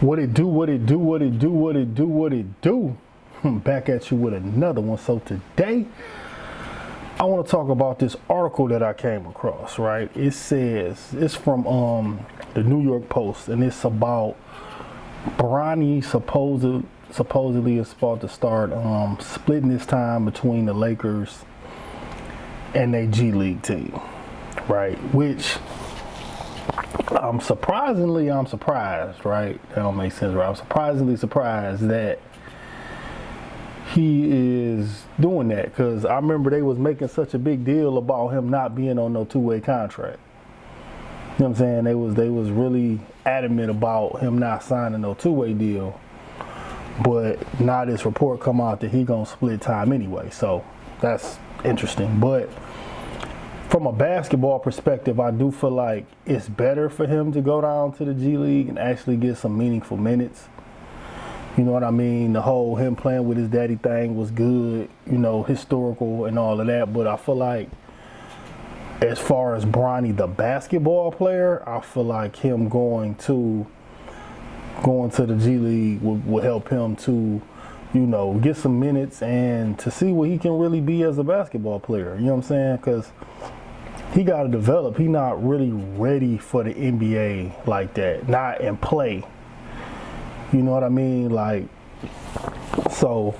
What it do, what it do, what it do, what it do, what it do. Back at you with another one. So today, I want to talk about this article that I came across, right? It says, it's from the New York Post, and it's about Bronny supposedly is about to start splitting his time between the Lakers and their G League team, right? Which I'm surprised, right? That don't make sense, right? I'm surprisingly surprised that he is doing that, because I remember they was making such a big deal about him not being on no two-way contract. You know what I'm saying? They was really adamant about him not signing no two-way deal. But now this report come out that he gonna split time anyway. So that's interesting. But from a basketball perspective, I do feel like it's better for him to go down to the G League and actually get some meaningful minutes. You know what I mean? The whole him playing with his daddy thing was good, you know, historical and all of that. But I feel like as far as Bronny, the basketball player, I feel like him going to the G League will help him to, you know, get some minutes and to see what he can really be as a basketball player. You know what I'm saying? Because he got to develop. He not really ready for the NBA like that. Not in play. You know what I mean? Like, so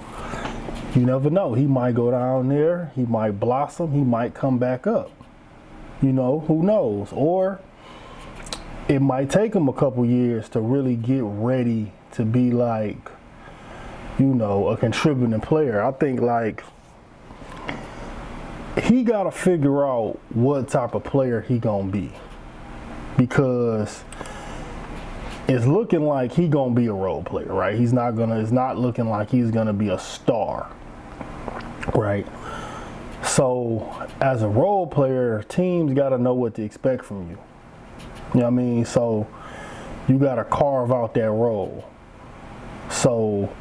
you never know. He might go down there. He might blossom. He might come back up. You know, who knows? Or it might take him a couple years to really get ready to be like, you know, a contributing player. I think like he got to figure out what type of player he gonna be, because it's looking like he gonna be a role player, right? It's not looking like he's gonna be a star, right? So as a role player, teams gotta know what to expect from you. You know what I mean? So you gotta carve out that role. So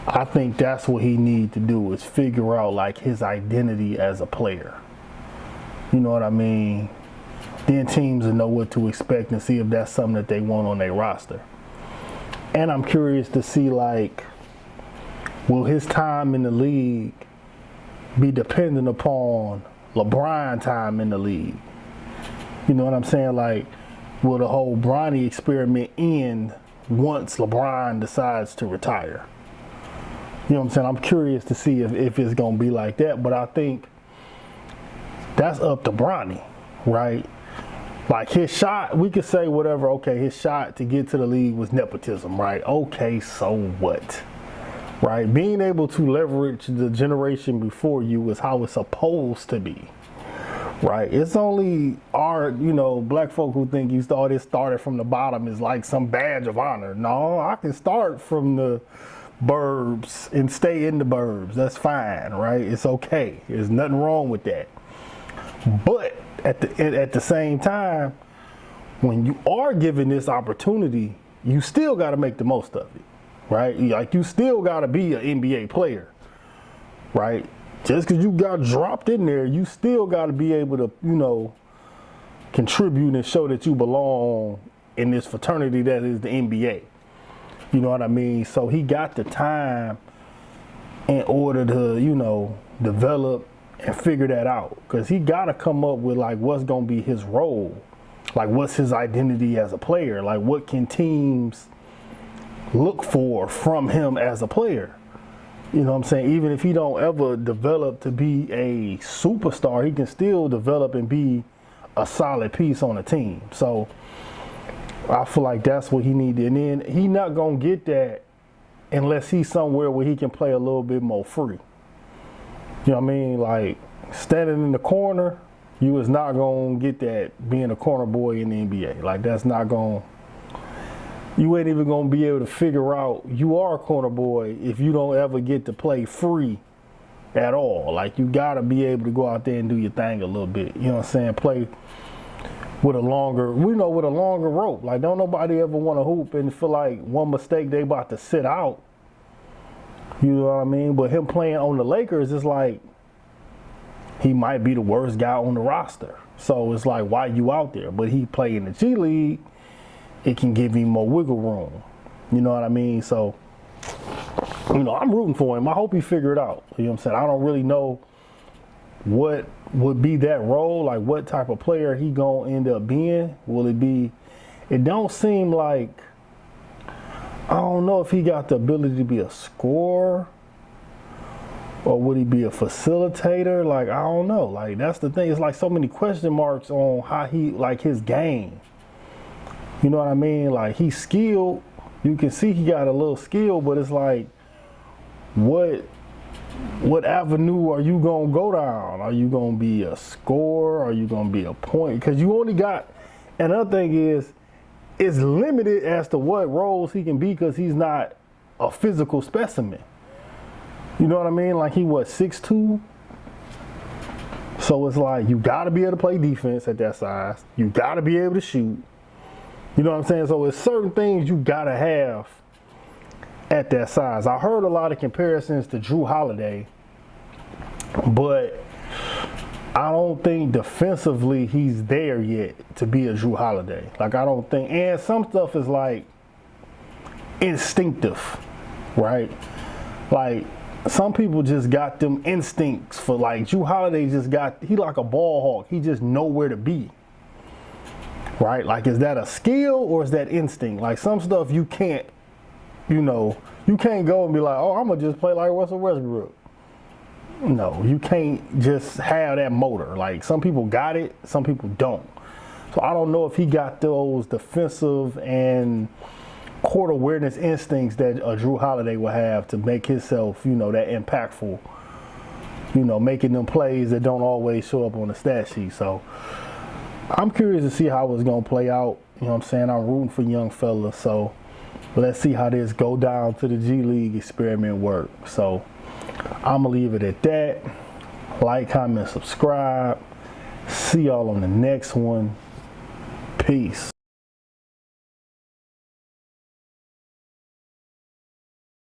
I think that's what he need to do, is figure out like his identity as a player. You know what I mean? Then teams will know what to expect and see if that's something that they want on their roster. And I'm curious to see, like, will his time in the league be dependent upon LeBron time in the league? You know what I'm saying? Like, will the whole Bronny experiment end once LeBron decides to retire? You know what I'm saying? I'm curious to see if it's going to be like that. But I think that's up to Bronny, right? Like his shot, we could say whatever, okay, his shot to get to the league was nepotism, right? Okay, so what? Right? Being able to leverage the generation before you is how it's supposed to be. Right? It's only our, you know, black folk who think you started from the bottom is like some badge of honor. No, I can start from the burbs and stay in the burbs. That's fine, right? It's okay. There's nothing wrong with that. But at the same time, when you are given this opportunity, you still got to make the most of it, right? Like, you still got to be an NBA player, right? Just because you got dropped in there, you still got to be able to, you know, contribute and show that you belong in this fraternity that is the NBA. You know what I mean? So he got the time in order to, you know, develop and figure that out, because he got to come up with like what's going to be his role, like what's his identity as a player, like what can teams look for from him as a player. You know what I'm saying? Even if he don't ever develop to be a superstar, he can still develop and be a solid piece on a team. So I feel like that's what he needed. And then he not going to get that unless he's somewhere where he can play a little bit more free. You know what I mean? Like, standing in the corner, you is not going to get that being a corner boy in the NBA. Like, that's not going to, you ain't even going to be able to figure out you are a corner boy if you don't ever get to play free at all. Like, you got to be able to go out there and do your thing a little bit. You know what I'm saying? Play with a longer rope. Like, don't nobody ever want to hoop and feel like one mistake they about to sit out. You know what I mean? But him playing on the Lakers is like, he might be the worst guy on the roster. So it's like, why you out there? But he play in the G League, it can give him more wiggle room. You know what I mean? So, I'm rooting for him. I hope he figure it out. You know what I'm saying? I don't really know what would be that role, like what type of player he gonna end up being. Will it be? It don't seem like, I don't know if he got the ability to be a scorer or would he be a facilitator? Like, I don't know. Like, that's the thing. It's like so many question marks on how he, like his game. You know what I mean? Like, he's skilled. You can see he got a little skill, but it's like, what avenue are you gonna go down? Are you gonna be a scorer? Are you gonna be a point? Because you only got, another thing is, it's limited as to what roles he can be because he's not a physical specimen. You know what I mean? Like, he 6'2"? So it's like, you gotta be able to play defense at that size. You gotta be able to shoot. You know what I'm saying? So it's certain things you gotta have at that size. I heard a lot of comparisons to Drew Holiday, but I don't think defensively he's there yet to be a Drew Holiday. Like, I don't think, and some stuff is like instinctive, right? Like, some people just got them instincts for, like, Drew Holiday he like a ball hawk. He just know where to be, right? Like, is that a skill or is that instinct? Like, some stuff you can't, you can't go and be like, oh, I'm going to just play like Russell Westbrook. No, you can't just have that motor. Like, some people got it, some people don't. So I don't know if he got those defensive and court awareness instincts that a Drew Holiday will have to make himself, that impactful, making them plays that don't always show up on the stat sheet. So I'm curious to see how it's going to play out. You know what I'm saying? I'm rooting for young fellas. So let's see how this go down to the G League experiment work. So I'm going to leave it at that. Like, comment, subscribe. See y'all on the next one. Peace.